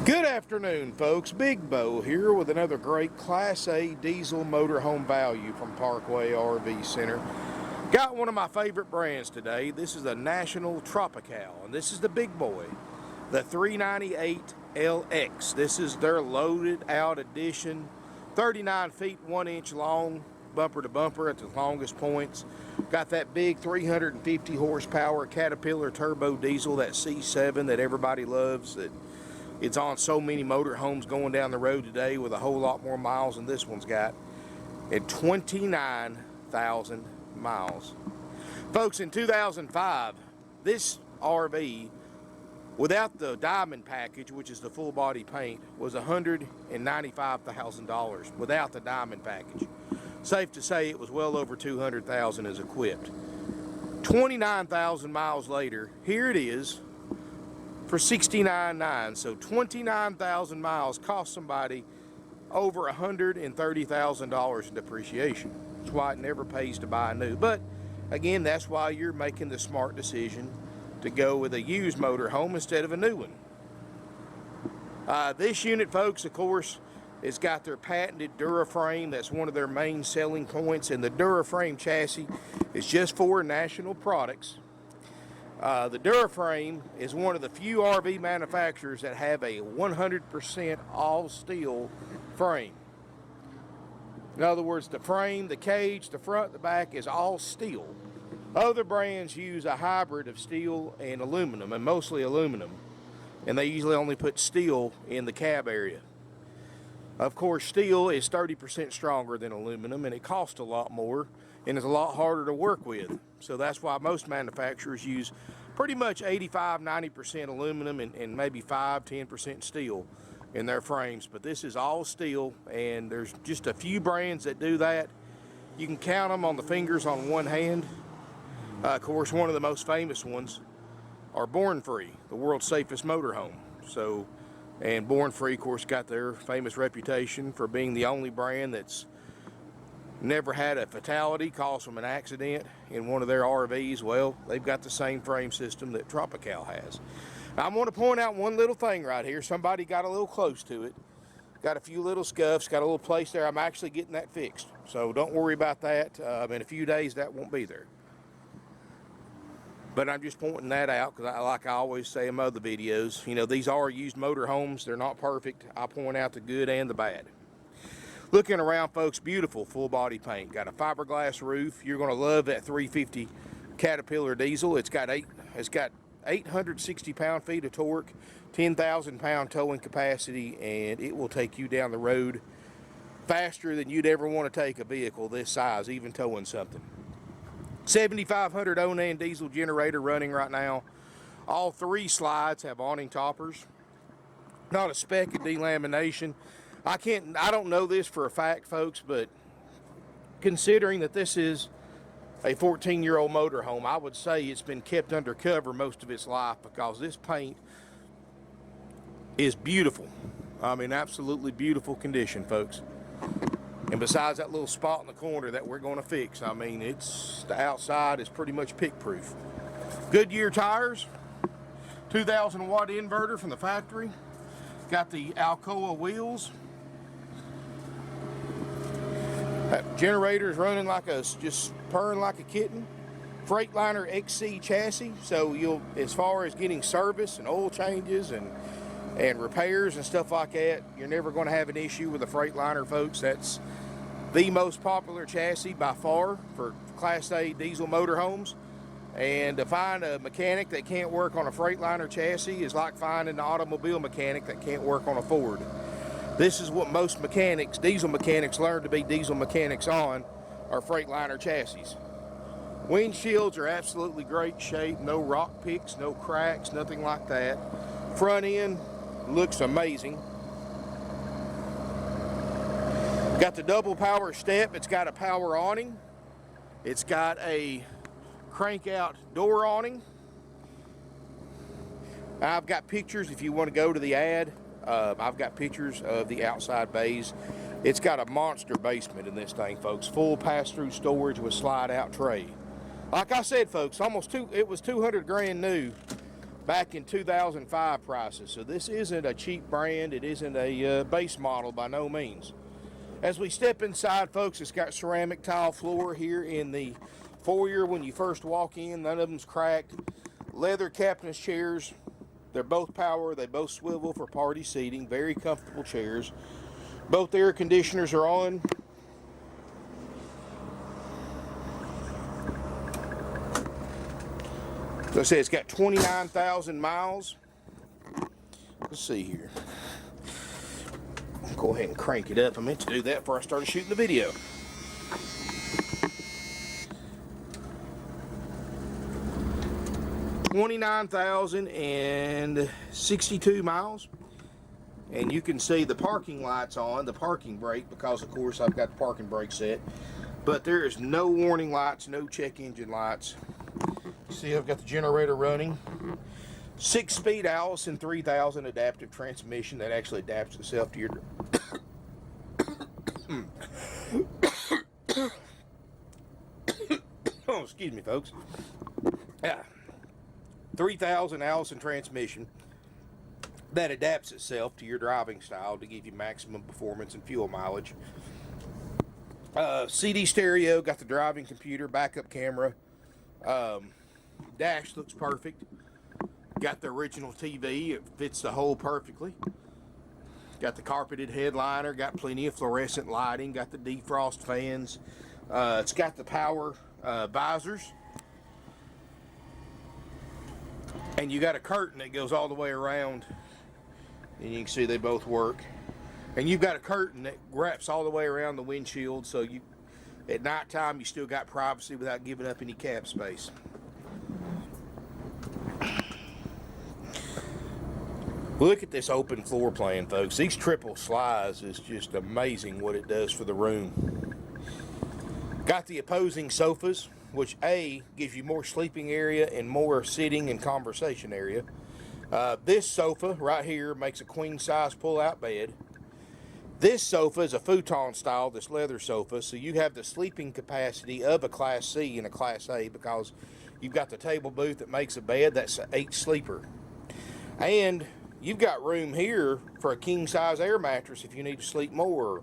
Good afternoon, folks. Big Bo here with another great Class A diesel motorhome value from Parkway RV Center. Got one of my favorite brands today. This is a National Tropical, and this is the big boy, the 398LX. This is their loaded out edition, 39 feet 1 inch long, bumper to bumper at the longest points. Got that big 350 horsepower Caterpillar turbo diesel, that C7 that everybody loves, that it's on so many motorhomes going down the road today with a whole lot more miles than this one's got, at 29,000 miles. Folks, in 2005, this RV, without the diamond package, which is the full body paint, was $195,000 without the diamond package. Safe to say it was well over $200,000 as equipped. 29,000 miles later, here it is for $69,900. So 29,000 miles cost somebody over $130,000 in depreciation. That's why it never pays to buy new. But again, that's why you're making the smart decision to go with a used motorhome instead of a new one. This unit, folks, of course, it's got their patented DuraFrame. That's one of their main selling points, and the DuraFrame chassis is just for national products. The DuraFrame is one of the few RV manufacturers that have a 100% all steel frame. In other words, the frame, the cage, the front, the back is all steel. Other brands use a hybrid of steel and aluminum, and mostly aluminum, and they usually only put steel in the cab area. Of course, steel is 30% stronger than aluminum, and it costs a lot more and is a lot harder to work with. So that's why most manufacturers use pretty much 85–90% aluminum and maybe 5–10% steel in their frames. But this is all steel, and there's just a few brands that do that. You can count them on the fingers on one hand. Of course, one of the most famous ones are Born Free, the world's safest motorhome. And Born Free, of course, got their famous reputation for being the only brand that's never had a fatality caused from an accident in one of their RVs. Well, they've got the same frame system that Tropical has. Now, I want to point out one little thing right here. Somebody got a little close to it. Got a few little scuffs, got a little place there. I'm actually getting that fixed, so don't worry about that. In a few days, that won't be there. But I'm just pointing that out because, like I always say in my other videos, you know, these are used motorhomes. They're not perfect. I point out the good and the bad. Looking around, folks, beautiful full body paint. Got a fiberglass roof. You're going to love that 350 Caterpillar diesel. It's got 860 pound-feet of torque, 10,000 pound towing capacity, and it will take you down the road faster than you'd ever want to take a vehicle this size, even towing something. 7,500 Onan diesel generator running right now. All three slides have awning toppers. Not a speck of delamination. I don't know this for a fact, folks, but considering that this is a 14-year-old motorhome, I would say it's been kept under cover most of its life, because this paint is beautiful. I mean, absolutely beautiful condition, folks. And besides that little spot in the corner that we're going to fix, I mean, the outside is pretty much pick-proof. Goodyear tires, 2,000 watt inverter from the factory. Got the Alcoa wheels. That generator is running just purring like a kitten. Freightliner XC chassis, so as far as getting service and oil changes and repairs and stuff like that, you're never going to have an issue with a Freightliner, folks. That's the most popular chassis by far for Class A diesel motorhomes. And to find a mechanic that can't work on a Freightliner chassis is like finding an automobile mechanic that can't work on a Ford. This is what most mechanics, diesel mechanics, learn to be diesel mechanics on, are Freightliner chassis. Windshields are absolutely great shape, no rock picks, no cracks, nothing like that. Front end looks amazing. Got the double power step. It's got a power awning. It's got a crank out door awning. I've got pictures if you want to go to the ad. I've got pictures of the outside bays. It's got a monster basement in this thing, folks. Full pass-through storage with slide-out tray. Like I said, folks, it was 200 grand new back in 2005 prices. So this isn't a cheap brand. It isn't a base model by no means. As we step inside, folks, it's got ceramic tile floor here in the foyer when you first walk in. None of them's cracked. Leather captain's chairs. They're both power. They both swivel for party seating. Very comfortable chairs. Both air conditioners are on. So I say it's got 29,000 miles. Let's see here. I'll go ahead and crank it up. I meant to do that before I started shooting the video. $29,062 miles. And you can see the parking lights on, the parking brake, because of course I've got the parking brake set. But there is no warning lights, no check engine lights. See, I've got the generator running. 6-speed Allison 3000 adaptive transmission that actually adapts itself to your oh, excuse me, folks. Yeah, 3000 Allison transmission that adapts itself to your driving style to give you maximum performance and fuel mileage. CD stereo, got the driving computer, backup camera. Dash looks perfect. Got the original TV. It fits the hole perfectly. Got the carpeted headliner. Got plenty of fluorescent lighting. Got the defrost fans. It's got the power visors. And you got a curtain that goes all the way around. And you can see they both work. And you've got a curtain that wraps all the way around the windshield, so you, at nighttime, you still got privacy without giving up any cab space. Look at this open floor plan, folks. These triple slides is just amazing what it does for the room. Got the opposing sofas, which A, gives you more sleeping area and more sitting and conversation area. This sofa right here makes a queen size pull-out bed. This sofa is a futon style, this leather sofa, so you have the sleeping capacity of a Class C and a Class A because you've got the table booth that makes a bed. That's an 8 sleeper. And you've got room here for a king size air mattress if you need to sleep more,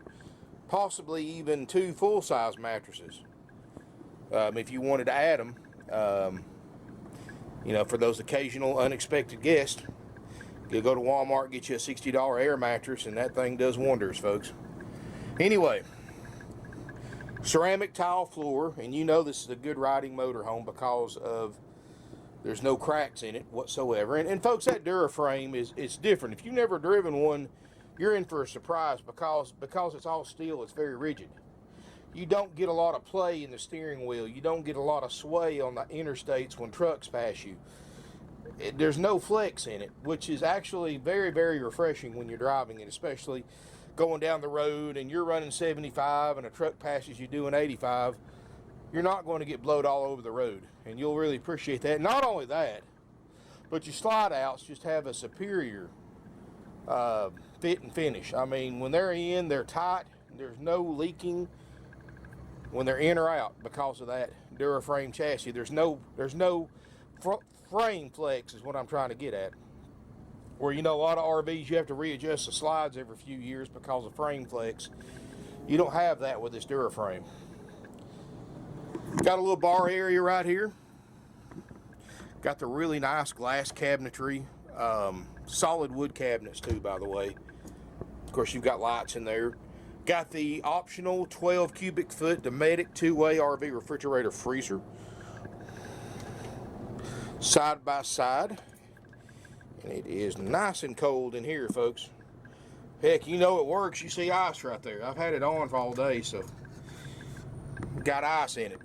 possibly even 2 full size mattresses if you wanted to add them, you know, for those occasional unexpected guests. You'll go to Walmart, get you a $60 air mattress, and that thing does wonders, folks. Anyway, ceramic tile floor, and you know this is a good riding motorhome because of there's no cracks in it whatsoever. And folks, that Duraframe it's different. If you've never driven one, you're in for a surprise because it's all steel. It's very rigid. You don't get a lot of play in the steering wheel. You don't get a lot of sway on the interstates when trucks pass you. There's no flex in it, which is actually very, very refreshing when you're driving it, especially going down the road and you're running 75 and a truck passes you doing 85. You're not going to get blowed all over the road, and you'll really appreciate that. Not only that, but your slide outs just have a superior fit and finish. I mean, when they're in, they're tight. There's no leaking when they're in or out because of that Duraframe chassis. There's no frame flex is what I'm trying to get at. Where, you know, a lot of RVs, you have to readjust the slides every few years because of frame flex. You don't have that with this Duraframe. Got a little bar area right here. Got the really nice glass cabinetry. Solid wood cabinets too, by the way. Of course, you've got lights in there. Got the optional 12 cubic foot Dometic 2-way RV refrigerator freezer. Side by side, and it is nice and cold in here, folks. Heck, you know it works. You see ice right there. I've had it on for all day, so got ice in it.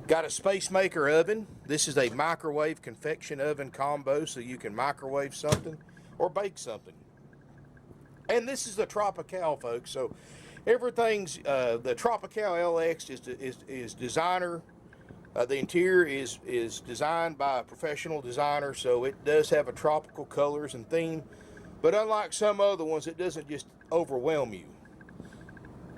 Got a Space Maker oven. This is a microwave convection oven combo, so you can microwave something or bake something. And this is the Tropical, folks. So everything's the Tropical LX is designer. The interior is designed by a professional designer, so it does have a tropical colors and theme. But unlike some other ones, it doesn't just overwhelm you.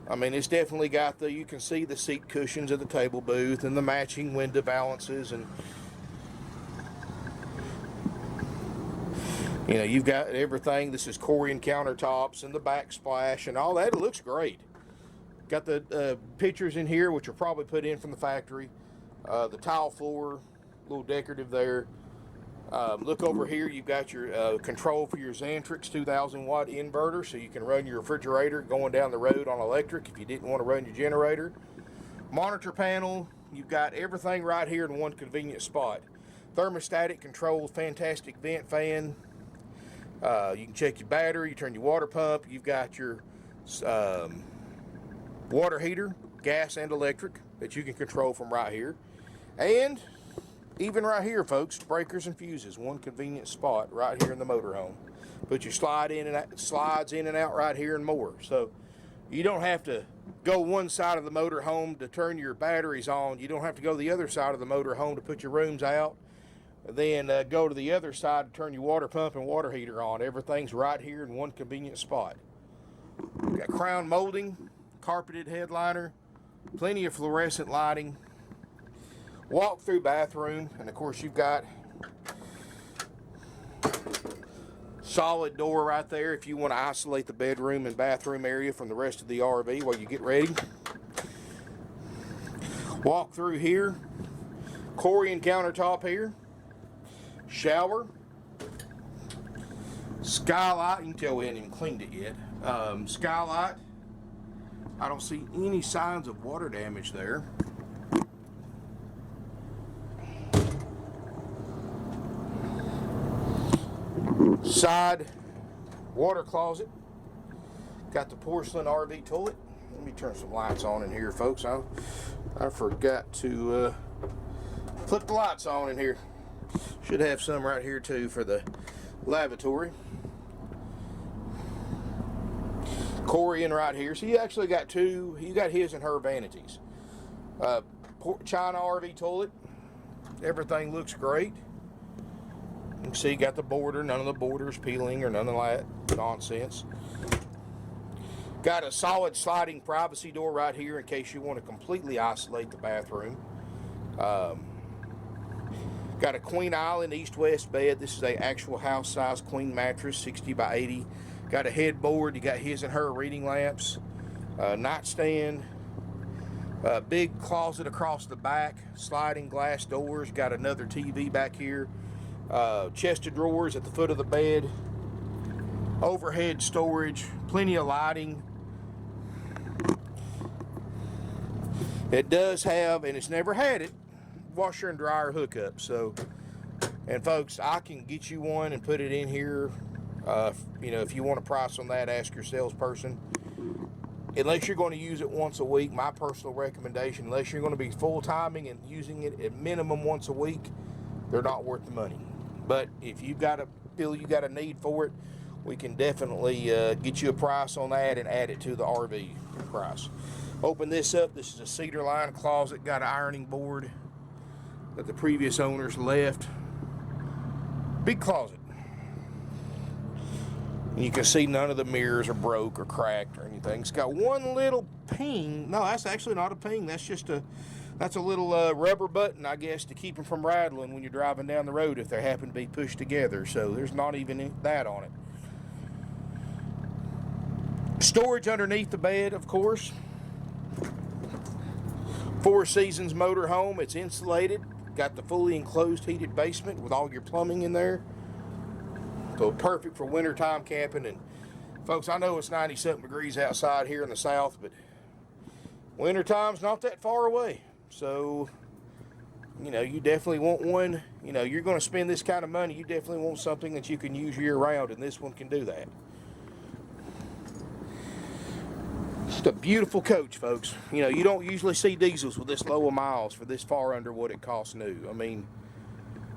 I mean, it's definitely got the, you can see the seat cushions of the table booth and the matching window balances, and you know, you've got everything. This is Corian countertops and the backsplash and all that. It looks great. Got the pictures in here, which are probably put in from the factory. The tile floor, a little decorative there. Look over here, you've got your control for your Xantrix 2000 watt inverter, so you can run your refrigerator going down the road on electric if you didn't want to run your generator. Monitor panel, you've got everything right here in one convenient spot. Thermostatic controls, fantastic vent fan. You can check your battery, you turn your water pump. You've got your water heater, gas and electric, that you can control from right here. And even right here, folks, breakers and fuses, one convenient spot right here in the motorhome. Put your slides in and out right here and more. So you don't have to go one side of the motorhome to turn your batteries on. You don't have to go to the other side of the motorhome to put your rooms out. Then go to the other side to turn your water pump and water heater on. Everything's right here in one convenient spot. Got crown molding, carpeted headliner, plenty of fluorescent lighting, walk-through bathroom, and of course you've got solid door right there if you want to isolate the bedroom and bathroom area from the rest of the RV while you get ready. Walk through here, Corian countertop here, shower, skylight. You can tell we hadn't even cleaned it yet. Skylight, I don't see any signs of water damage there. Side water closet, got the porcelain RV toilet. Let me turn some lights on in here, folks. I forgot to flip the lights on in here. Should have some right here too for the lavatory. Corian right here. So you actually got two, you got his and her vanities. China RV toilet. Everything looks great. You can see you got the border, none of the borders peeling or none of that nonsense. Got a solid sliding privacy door right here in case you want to completely isolate the bathroom. Got a queen island east-west bed. This is a actual house size queen mattress, 60 by 80. Got a headboard. You got his and her reading lamps. Nightstand. Big closet across the back. Sliding glass doors. Got another TV back here. Chest of drawers at the foot of the bed. Overhead storage. Plenty of lighting. It does have, and it's never had it, washer and dryer hookup. So, and folks, I can get you one and put it in here. You know, if you want a price on that, ask your salesperson. Unless you're going to use it once a week, my personal recommendation, unless you're going to be full-timing and using it at minimum once a week, they're not worth the money. But if you've got feel you got a need for it, we can definitely get you a price on that and add it to the RV price. Open this up. This is a cedar lined closet. Got an ironing board that the previous owners left. Big closet. And you can see none of the mirrors are broke or cracked or anything. It's got one little ping. No, that's actually not a ping. That's just that's a little rubber button, I guess, to keep them from rattling when you're driving down the road if they happen to be pushed together. So there's not even that on it. Storage underneath the bed, of course. Four Seasons motorhome. It's insulated. Got the fully enclosed heated basement with all your plumbing in there. So perfect for wintertime camping. And folks, I know it's 90-something degrees outside here in the south, but wintertime's not that far away. So, you know, you definitely want one. You know, you're going to spend this kind of money. You definitely want something that you can use year round, and this one can do that. Just a beautiful coach, folks. You know, you don't usually see diesels with this low of miles for this far under what it costs new. I mean,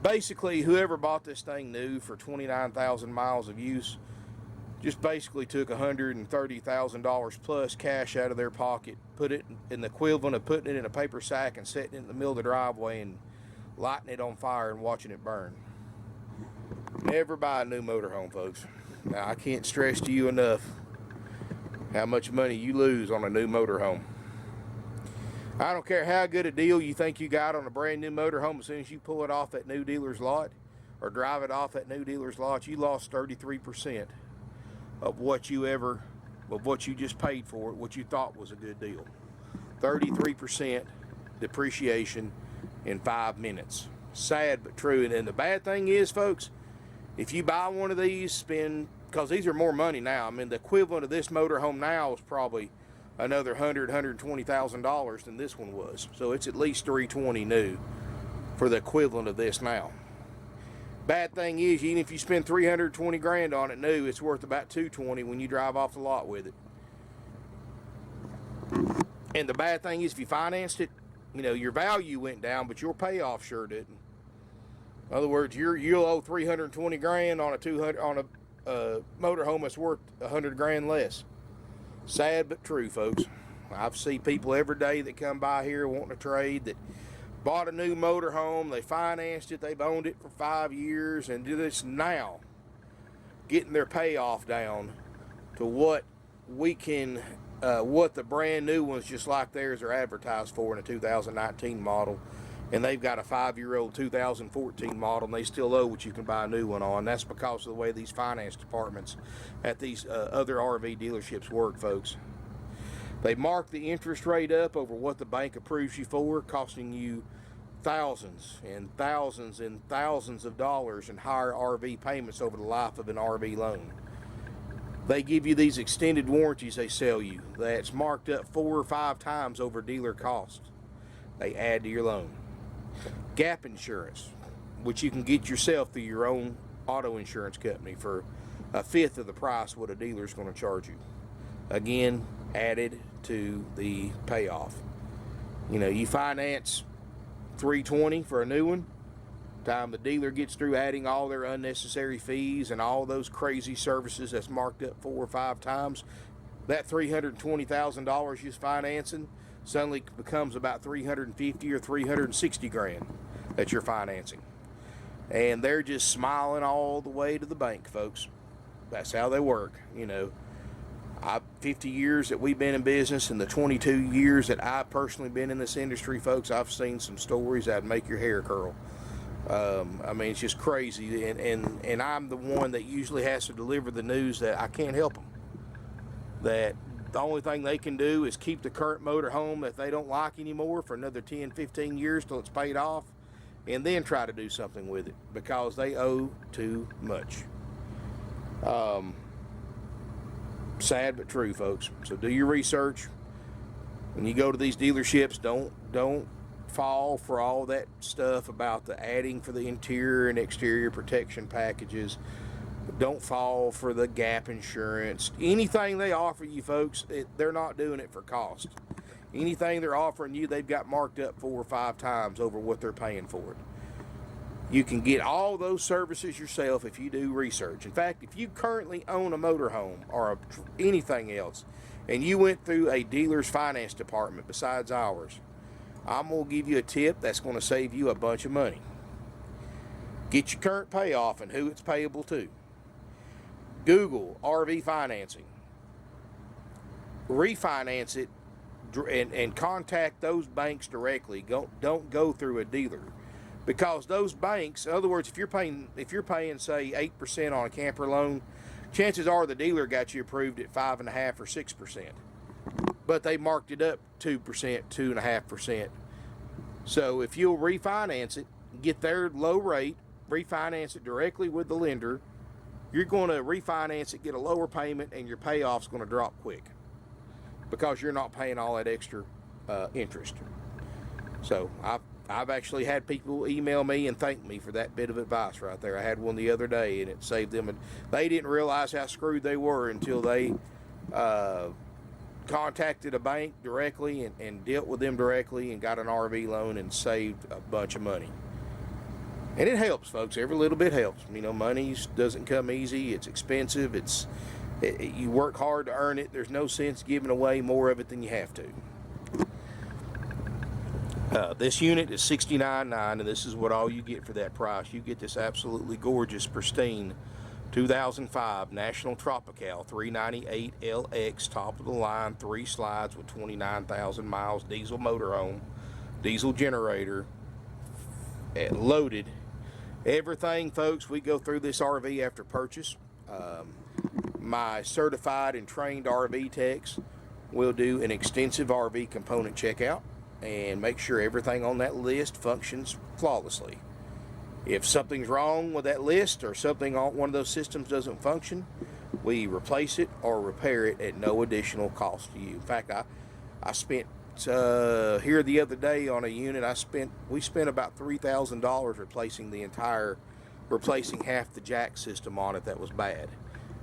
basically, whoever bought this thing new for 29,000 miles of use just basically took $130,000 plus cash out of their pocket, put it in the equivalent of putting it in a paper sack and setting it in the middle of the driveway and lighting it on fire and watching it burn. Never buy a new motorhome, folks. Now, I can't stress to you enough, how much money you lose on a new motorhome. I don't care how good a deal you think you got on a brand new motorhome, as soon as you pull it off that new dealer's lot or drive it off that new dealer's lot, you lost 33% of what you just paid for it, what you thought was a good deal. 33% depreciation in 5 minutes. Sad but true. And then the bad thing is, folks, if you buy one of these, because these are more money now. I mean, the equivalent of this motorhome now is probably another $120,000 than this one was. So it's at least $320 new for the equivalent of this now. Bad thing is, even if you spend $320 grand on it new, it's worth about $220 when you drive off the lot with it. And the bad thing is, if you financed it, you know, your value went down, but your payoff sure didn't. In other words, you'll owe $320 grand on a motorhome that's worth $100 grand less. Sad but true, folks. I've seen people every day that come by here wanting to trade that bought a new motorhome, they financed it, they've owned it for 5 years, and do this now, getting their payoff down to what the brand new ones just like theirs are advertised for in a 2019 model, and they've got a 5-year-old 2014 model, and they still owe what you can buy a new one on. That's because of the way these finance departments at these other RV dealerships work, folks. They mark the interest rate up over what the bank approves you for, costing you thousands and thousands and thousands of dollars in higher RV payments over the life of an RV loan. They give you these extended warranties they sell you that's marked up 4 or 5 times over dealer cost. They add to your loan. Gap insurance, which you can get yourself through your own auto insurance company for 1/5 of the price what a dealer's going to charge you. Again, added to the payoff. You know, you finance $320 for a new one. Time the dealer gets through adding all their unnecessary fees and all those crazy services that's marked up 4 or 5 times, that $320,000 you're financing suddenly becomes about $350 or $360 grand that you're financing. And they're just smiling all the way to the bank, folks. That's how they work. You know, 50 years that we've been in business, and the 22 years that I've personally been in this industry, folks, I've seen some stories that'd make your hair curl. I mean, it's just crazy, and I'm the one that usually has to deliver the news that I can't help them. That the only thing they can do is keep the current motorhome that they don't like anymore for another 10, 15 years till it's paid off, and then try to do something with it because they owe too much. Sad but true, folks. So do your research. When you go to these dealerships, don't fall for all that stuff about the adding for the interior and exterior protection packages. Don't fall for the gap insurance. Anything they offer you, folks, they're not doing it for cost. Anything they're offering you, they've got marked up 4 or 5 times over what they're paying for it. You can get all those services yourself if you do research. In fact, if you currently own a motorhome or anything else, and you went through a dealer's finance department besides ours, I'm going to give you a tip that's going to save you a bunch of money. Get your current payoff and who it's payable to. Google RV financing. Refinance it and contact those banks directly. Don't go through a dealer. Because those banks, in other words, if you're paying say 8% on a camper loan, chances are the dealer got you approved at 5.5% or 6%. But they marked it up 2%, 2.5%. So if you'll refinance it, get their low rate, refinance it directly with the lender, you're going to refinance it, get a lower payment, and your payoff's going to drop quick because you're not paying all that extra interest. So I've actually had people email me and thank me for that bit of advice right there. I had one the other day, and it saved them. And they didn't realize how screwed they were until they contacted a bank directly and dealt with them directly and got an RV loan and saved a bunch of money. And it helps, folks. Every little bit helps. You know, money doesn't come easy. It's expensive. You work hard to earn it. There's no sense giving away more of it than you have to. This unit is $69.9, and this is what all you get for that price. You get this absolutely gorgeous, pristine 2005 National Tropical 398LX, top of the line, 3 slides with 29,000 miles, diesel motorhome, diesel generator, loaded. Everything, folks, we go through this RV after purchase. My certified and trained RV techs will do an extensive RV component checkout and make sure everything on that list functions flawlessly. If something's wrong with that list or something on one of those systems doesn't function, we replace it or repair it at no additional cost to you. In fact, I spent here the other day on a unit. We spent about $3,000 replacing half the jack system on it that was bad.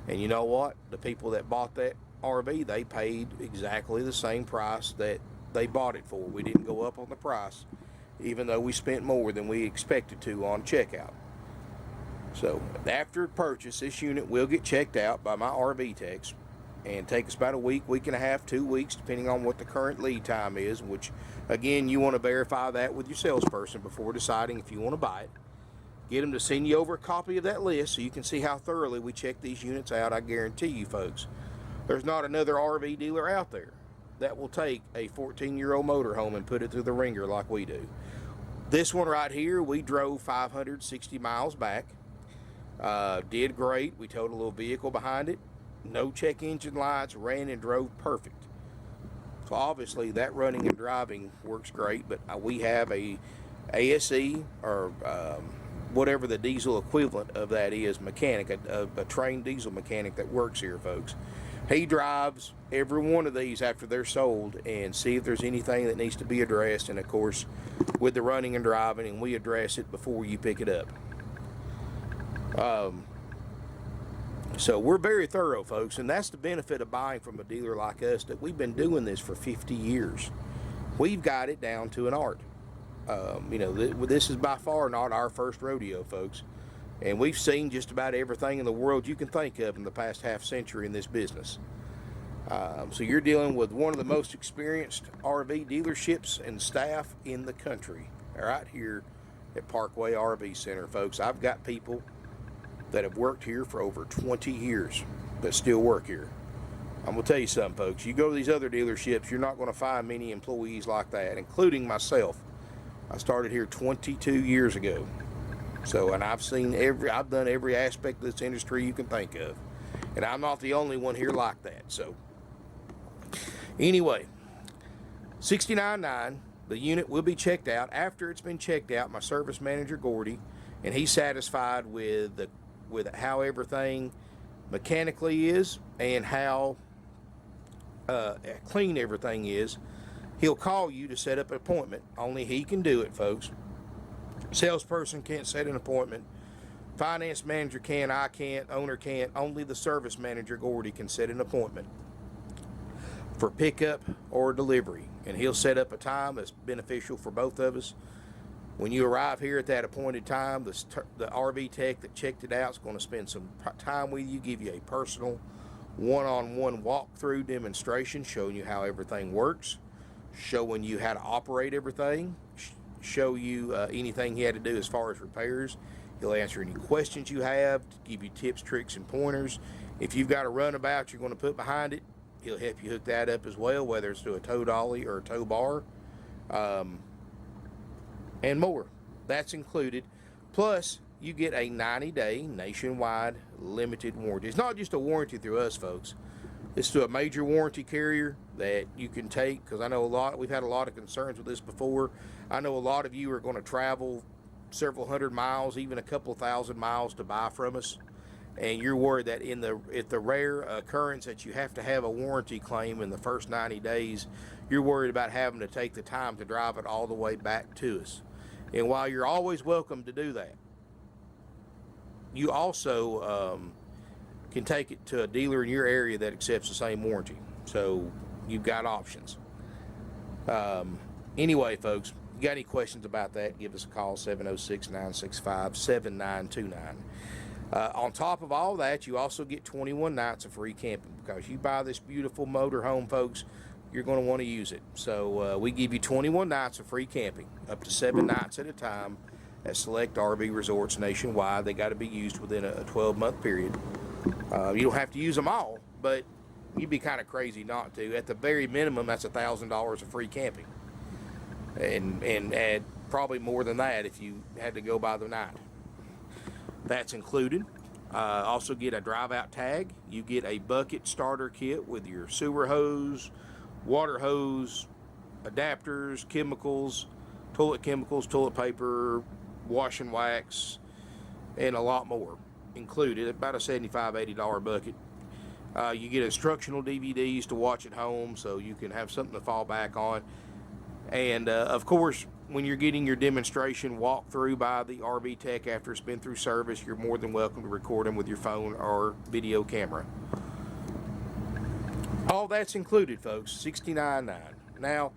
And you know what? The people that bought that RV, they paid exactly the same price that they bought it for. We didn't go up on the price, even though we spent more than we expected to on checkout. So after purchase, this unit will get checked out by my RV techs and take us about a week, week and a half, 2 weeks, depending on what the current lead time is, which, again, you want to verify that with your salesperson before deciding if you want to buy it. Get them to send you over a copy of that list so you can see how thoroughly we check these units out. I guarantee you, folks, there's not another RV dealer out there that will take a 14-year-old motorhome and put it through the ringer like we do. This one right here, we drove 560 miles back. Did great. We towed a little vehicle behind it. No check engine lights, ran and drove perfect. So obviously that running and driving works great, but we have a ASE or whatever the diesel equivalent of that is, mechanic, a trained diesel mechanic that works here, folks. He drives every one of these after they're sold and see if there's anything that needs to be addressed, and of course with the running and driving, and we address it before you pick it up. So we're very thorough, folks, and that's the benefit of buying from a dealer like us, that we've been doing this for 50 years. We've got it down to an art. You know, this is by far not our first rodeo, folks, and we've seen just about everything in the world you can think of in the past half century in this business. So you're dealing with one of the most experienced RV dealerships and staff in the country right here at Parkway RV Center, folks. I've got people that have worked here for over 20 years that still work here. I'm going to tell you something, folks. You go to these other dealerships, you're not going to find many employees like that, including myself. I started here 22 years ago. So, and I've done every aspect of this industry you can think of. And I'm not the only one here like that. So, anyway, $69.9, the unit will be checked out. After it's been checked out, my service manager, Gordy, and he's satisfied with how everything mechanically is and how clean everything is, he'll call you to set up an appointment. Only he can do it, folks. Salesperson can't set an appointment. Finance manager can, I can't, owner can't. Only the service manager, Gordy, can set an appointment for pickup or delivery, and he'll set up a time that's beneficial for both of us. When you arrive here at that appointed time, the RV tech that checked it out is going to spend some time with you, give you a personal one-on-one walkthrough demonstration showing you how everything works, showing you how to operate everything, show you anything he had to do as far as repairs. He'll answer any questions you have, give you tips, tricks, and pointers. If you've got a runabout you're going to put behind it, he'll help you hook that up as well, whether it's to a tow dolly or a tow bar. And more. That's included. Plus, you get a 90-day nationwide limited warranty. It's not just a warranty through us, folks. It's to a major warranty carrier that you can take, because I know we've had a lot of concerns with this before. I know a lot of you are going to travel several hundred miles, even a couple thousand miles to buy from us, and you're worried that if the rare occurrence that you have to have a warranty claim in the first 90 days, you're worried about having to take the time to drive it all the way back to us. And while you're always welcome to do that, you also can take it to a dealer in your area that accepts the same warranty. So you've got options. Anyway, folks, you got any questions about that, give us a call, 706-965-7929. On top of all that, you also get 21 nights of free camping, because you buy this beautiful motorhome, folks, you're going to want to use it. So we give you 21 nights of free camping, up to 7 nights at a time, at select RV resorts nationwide. They got to be used within a 12-month period. You don't have to use them all, but you'd be kind of crazy not to. At the very minimum, that's $1,000 of free camping, and probably more than that if you had to go by the night. That's included. Also get a drive-out tag. You get a bucket starter kit with your sewer hose, water hose, adapters, chemicals, toilet paper, wash and wax, and a lot more included. About a $75, $80 bucket. You get instructional DVDs to watch at home so you can have something to fall back on. And of course, when you're getting your demonstration walkthrough by the RV tech after it's been through service, you're more than welcome to record them with your phone or video camera. All that's included, folks, $69.9. Now,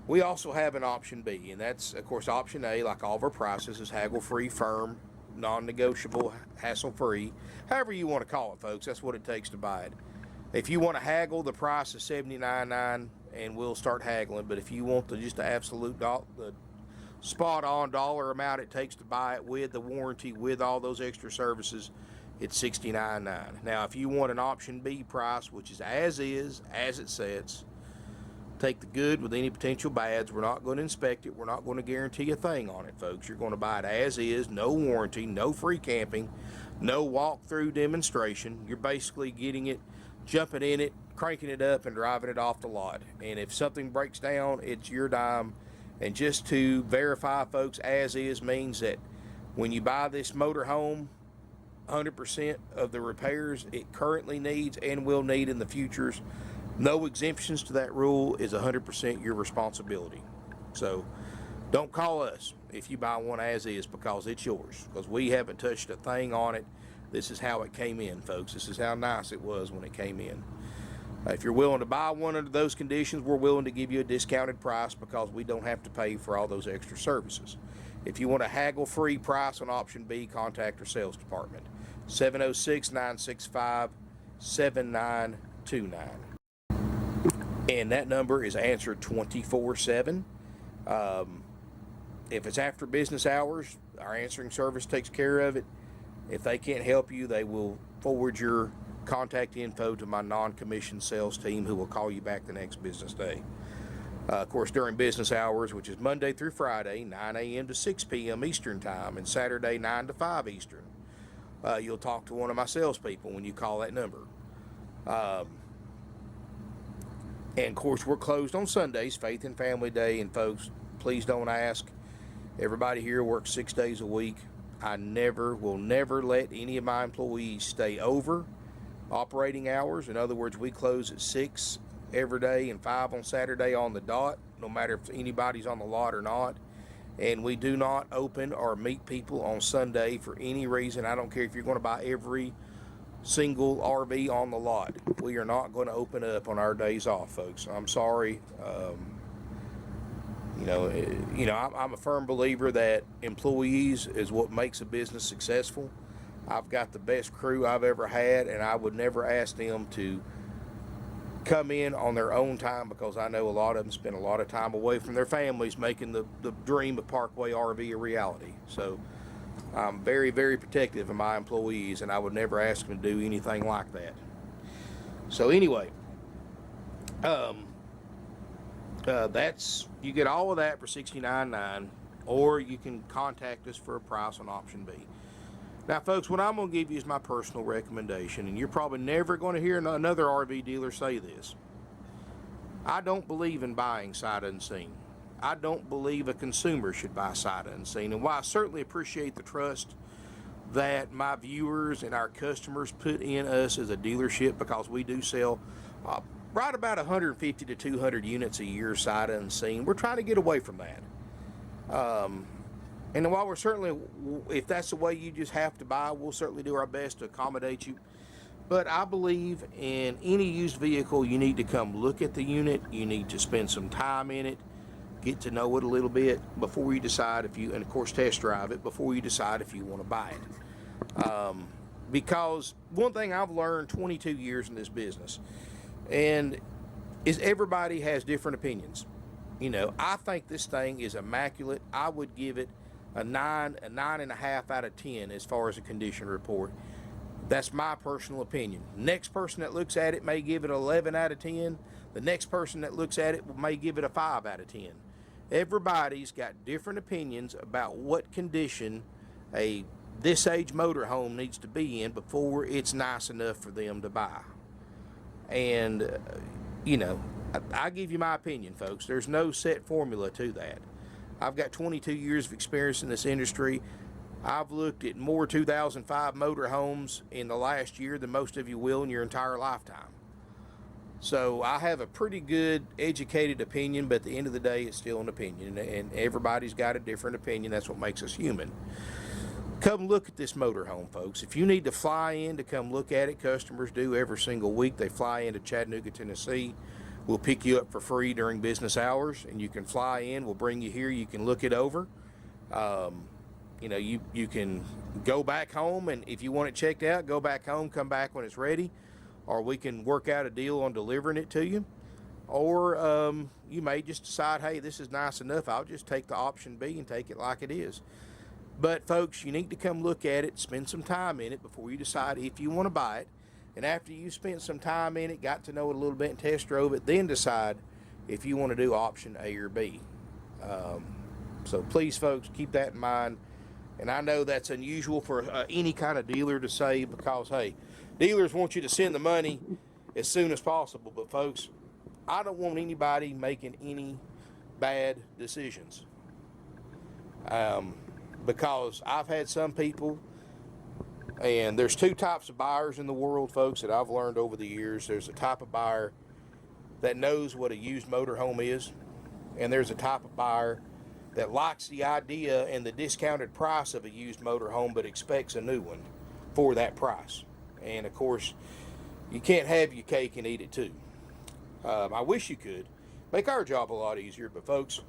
we also have an option B, and that's, of course, option A, like all of our prices, is haggle-free, firm, non-negotiable, hassle-free, however you want to call it, folks. That's what it takes to buy it. If you want to haggle, the price is $79.9, and we'll start haggling. But if you want just the absolute the spot-on dollar amount it takes to buy it with the warranty, with all those extra services, it's $69.9. Now, if you want an option B price, which is, as it sets, take the good with any potential bads. We're not going to inspect it. We're not going to guarantee a thing on it, folks. You're going to buy it as is, no warranty, no free camping, no walkthrough demonstration. You're basically getting it, jumping in it, cranking it up, and driving it off the lot. And if something breaks down, it's your dime. And just to verify, folks, as is means that when you buy this motor home, 100% of the repairs it currently needs and will need in the futures, no exemptions to that rule, is 100% your responsibility. So don't call us if you buy one as is, because it's yours, because we haven't touched a thing on it. This is how it came in, folks. This is how nice it was when it came in. If you're willing to buy one under those conditions, we're willing to give you a discounted price because we don't have to pay for all those extra services. If you want a haggle-free price on option B, contact our sales department. 706-965-7929. And that number is answered 24/7. If it's after business hours, our answering service takes care of it. If they can't help you, they will forward your contact info to my non-commissioned sales team, who will call you back the next business day. Of course, during business hours, which is Monday through Friday, 9 a.m. to 6 p.m. Eastern Time, and Saturday, 9 to 5 Eastern, you'll talk to one of my salespeople when you call that number. And, of course, we're closed on Sundays, Faith and Family Day. And, folks, please don't ask. Everybody here works 6 days a week. I will never let any of my employees stay over operating hours. In other words, we close at 6 every day and 5 on Saturday on the dot, no matter if anybody's on the lot or not. And we do not open or meet people on Sunday for any reason. I don't care if you're going to buy every single RV on the lot. We are not going to open up on our days off, folks. I'm sorry. I'm a firm believer that employees is what makes a business successful. I've got the best crew I've ever had, and I would never ask them to come in on their own time, because I know a lot of them spend a lot of time away from their families making the dream of Parkway RV a reality. So I'm very, very protective of my employees, and I would never ask them to do anything like that. So anyway, you get all of that for $69.9, or you can contact us for a price on option B. Now, folks, what I'm going to give you is my personal recommendation, and you're probably never going to hear another RV dealer say this. I don't believe in buying sight unseen. I don't believe a consumer should buy sight unseen. And while I certainly appreciate the trust that my viewers and our customers put in us as a dealership, because we do sell right about 150 to 200 units a year sight unseen, we're trying to get away from that. And while we're certainly, if that's the way you just have to buy, we'll certainly do our best to accommodate you. But I believe in any used vehicle, you need to come look at the unit. You need to spend some time in it, get to know it a little bit before you decide and of course test drive it before you decide if you want to buy it. Because one thing I've learned 22 years in this business, and is everybody has different opinions. I think this thing is immaculate. I would give it a 9.5 out of 10 as far as a condition report. That's my personal opinion. Next person that looks at it may give it 11 out of 10. The next person that looks at it may give it a 5 out of 10. Everybody's got different opinions about what condition this age motorhome needs to be in before it's nice enough for them to buy. And, you know, I give you my opinion, folks. There's no set formula to that. I've got 22 years of experience in this industry. I've looked at more 2005 motorhomes in the last year than most of you will in your entire lifetime. So I have a pretty good educated opinion, but at the end of the day, it's still an opinion, and everybody's got a different opinion. That's what makes us human. Come look at this motorhome, folks. If you need to fly in to come look at it, customers do every single week. They fly into Chattanooga, Tennessee. We'll pick you up for free during business hours, and you can fly in. We'll bring you here. You can look it over. You know, you can go back home, and if you want it checked out, go back home, come back when it's ready. Or we can work out a deal on delivering it to you. Or you may just decide, hey, this is nice enough. I'll just take the option B and take it like it is. But folks, you need to come look at it, spend some time in it before you decide if you want to buy it. And after you spent some time in it, got to know it a little bit and test drove it, then decide if you want to do option A or B. So please, folks, keep that in mind. And I know that's unusual for any kind of dealer to say, because, hey, dealers want you to send the money as soon as possible. But, folks, I don't want anybody making any bad decisions. Because I've had some people, and there's two types of buyers in the world, folks, that I've learned over the years. There's a type of buyer that knows what a used motorhome is, and there's a type of buyer that likes the idea and the discounted price of a used motorhome but expects a new one for that price. And of course, you can't have your cake and eat it too. I wish you could. Make our job a lot easier, but folks,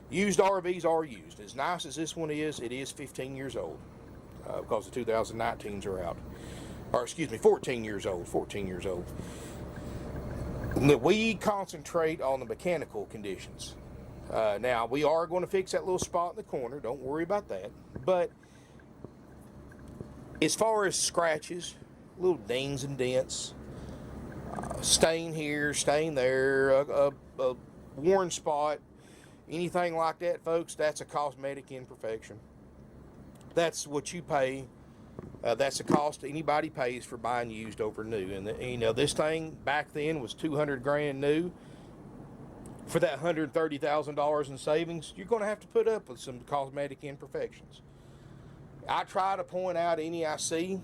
used RVs are used. As nice as this one is, it is 15 years old because the 2019s are out. Or excuse me, 14 years old. We concentrate on the mechanical conditions. Now, we are going to fix that little spot in the corner. Don't worry about that. But as far as scratches, little dings and dents, stain here, stain there, a worn spot, anything like that, folks, that's a cosmetic imperfection. That's what you pay. That's the cost anybody pays for buying used over new. And, you know, this thing back then was $200,000 new. For that $130,000 in savings, you're going to have to put up with some cosmetic imperfections. I try to point out any I see,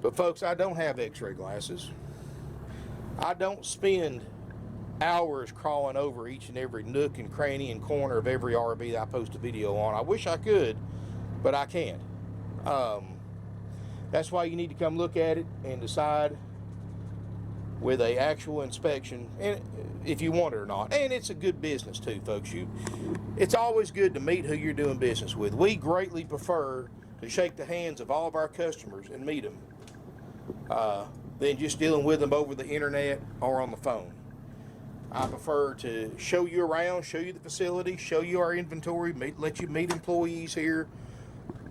but folks, I don't have x-ray glasses. I don't spend hours crawling over each and every nook and cranny and corner of every RV that I post a video on. I wish I could, but I can't. That's why you need to come look at it and decide with a actual inspection, and if you want it or not. And it's a good business too, folks. It's always good to meet who you're doing business with. We greatly prefer to shake the hands of all of our customers and meet them than just dealing with them over the internet or on the phone. I prefer to show you around, show you the facility, show you our inventory, let you meet employees here,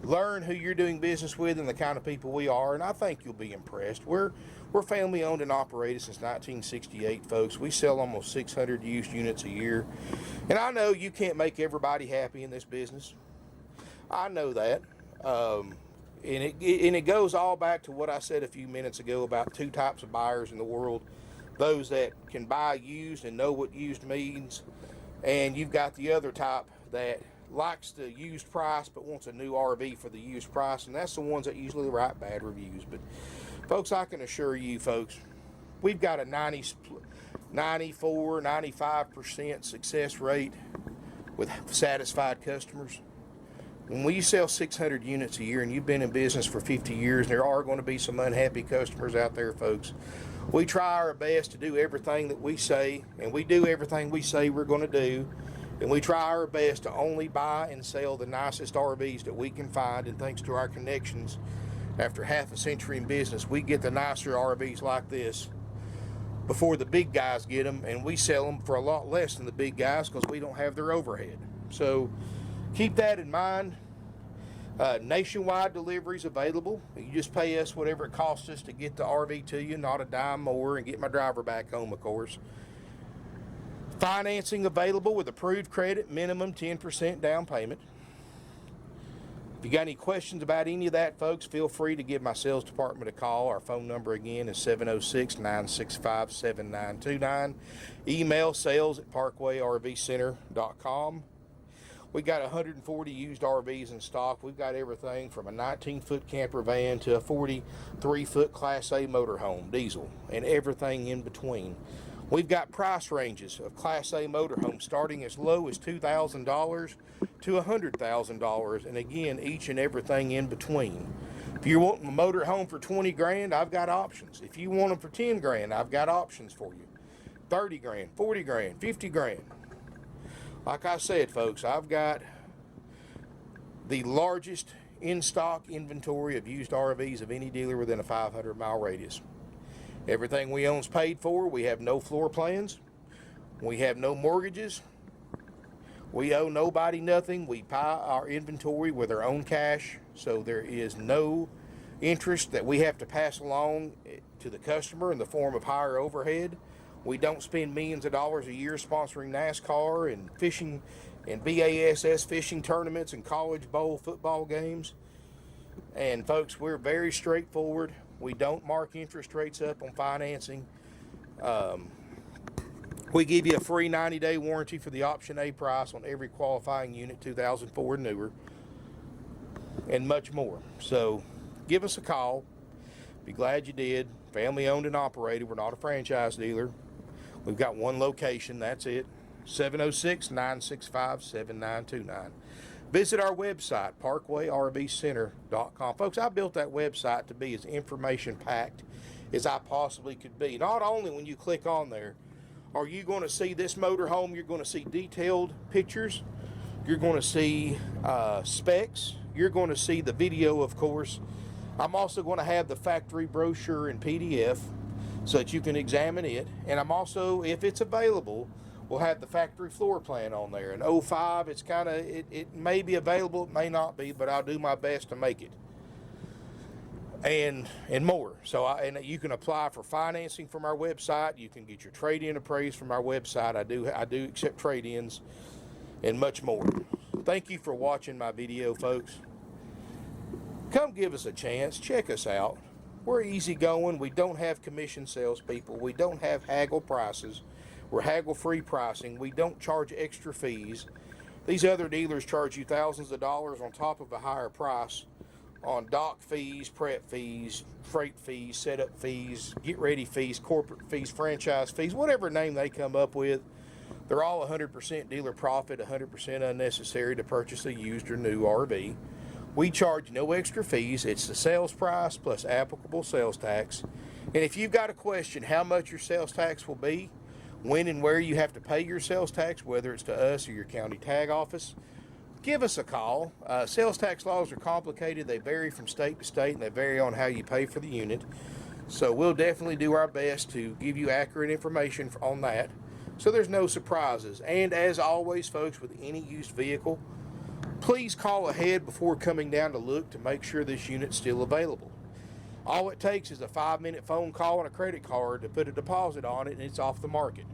learn who you're doing business with and the kind of people we are, and I think you'll be impressed. We're family owned and operated since 1968, folks. We sell almost 600 used units a year. And I know you can't make everybody happy in this business. I know that. And it goes all back to what I said a few minutes ago about two types of buyers in the world. Those that can buy used and know what used means. And you've got the other type that likes the used price but wants a new RV for the used price. And that's the ones that usually write bad reviews. But folks, I can assure you, folks, we've got a 95% success rate with satisfied customers. When we sell 600 units a year and you've been in business for 50 years, there are going to be some unhappy customers out there, folks. We try our best to do everything that we say, and we do everything we say we're going to do. And we try our best to only buy and sell the nicest RVs that we can find. And thanks to our connections, after half a century in business, we get the nicer RVs like this before the big guys get them, and we sell them for a lot less than the big guys because we don't have their overhead. So keep that in mind. Nationwide deliveries available. You just pay us whatever it costs us to get the RV to you, not a dime more, and get my driver back home, of course. Financing available with approved credit, minimum 10% down payment. If you got any questions about any of that, folks, feel free to give my sales department a call. Our phone number again is 706-965-7929. Email sales@parkwayrvcenter.com. We got 140 used RVs in stock. We've got everything from a 19-foot camper van to a 43-foot Class A motorhome, diesel, and everything in between. We've got price ranges of Class A motorhomes starting as low as $2,000 to $100,000, and again, each and everything in between. If you're wanting a motorhome for 20 grand, I've got options. If you want them for 10 grand, I've got options for you. 30 grand, 40 grand, 50 grand. Like I said, folks, I've got the largest in-stock inventory of used RVs of any dealer within a 500-mile radius. Everything we own is paid for. We have no floor plans. We have no mortgages. We owe nobody nothing. We buy our inventory with our own cash, so there is no interest that we have to pass along to the customer in the form of higher overhead. We don't spend millions of dollars a year sponsoring NASCAR and fishing and BASS fishing tournaments and college bowl football games. And folks, we're very straightforward. We don't mark interest rates up on financing. We give you a free 90-day warranty for the option A price on every qualifying unit, 2004 and newer, and much more. So give us a call. Be glad you did. Family owned and operated. We're not a franchise dealer. We've got one location. That's it. 706-965-7929. Visit our website, parkway-rv-center.com. Folks, I built that website to be as information-packed as I possibly could be. Not only when you click on there are you going to see this motorhome, you're going to see detailed pictures, you're going to see specs, you're going to see the video, of course. I'm also going to have the factory brochure in PDF so that you can examine it. And I'm also, if it's available, we'll have the factory floor plan on there. In 05, it's kind of, it may be available, it may not be, but I'll do my best to make it. And more. So and you can apply for financing from our website. You can get your trade-in appraised from our website. I do accept trade-ins and much more. Thank you for watching my video, folks. Come give us a chance. Check us out. We're easygoing. We don't have commission salespeople. We don't have haggle prices. We're haggle-free pricing. We don't charge extra fees. These other dealers charge you thousands of dollars on top of a higher price on dock fees, prep fees, freight fees, setup fees, get-ready fees, corporate fees, franchise fees, whatever name they come up with. They're all 100% dealer profit, 100% unnecessary to purchase a used or new RV. We charge no extra fees. It's the sales price plus applicable sales tax. And if you've got a question how much your sales tax will be, when and where you have to pay your sales tax, whether it's to us or your county tag office, give us a call. Sales tax laws are complicated. They vary from state to state, and they vary on how you pay for the unit. So we'll definitely do our best to give you accurate information on that, so there's no surprises. And as always, folks, with any used vehicle, please call ahead before coming down to look to make sure this unit's still available. All it takes is a 5-minute phone call and a credit card to put a deposit on it, and it's off the market.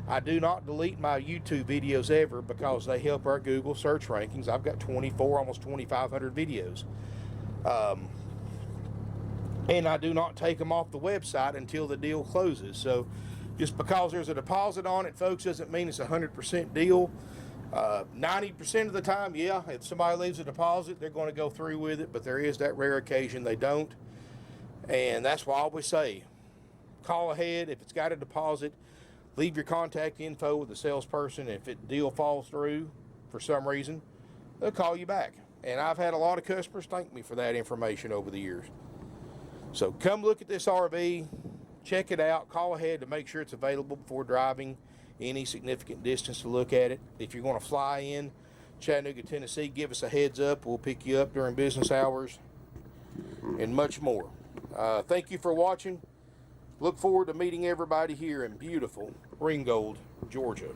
I do not delete my YouTube videos ever because they help our Google search rankings. I've got 24, almost 2,500 videos. And I do not take them off the website until the deal closes. So just because there's a deposit on it, folks, doesn't mean it's a 100% deal. 90% of the time, yeah, if somebody leaves a deposit, they're going to go through with it, but there is that rare occasion they don't. And that's why I always say, call ahead. If it's got a deposit, leave your contact info with the salesperson. If the deal falls through for some reason, they'll call you back. And I've had a lot of customers thank me for that information over the years. So come look at this RV, check it out, call ahead to make sure it's available before driving any significant distance to look at it. If you're going to fly in Chattanooga, Tennessee, give us a heads up. We'll pick you up during business hours and much more. Thank you for watching. Look forward to meeting everybody here in beautiful Ringgold, Georgia.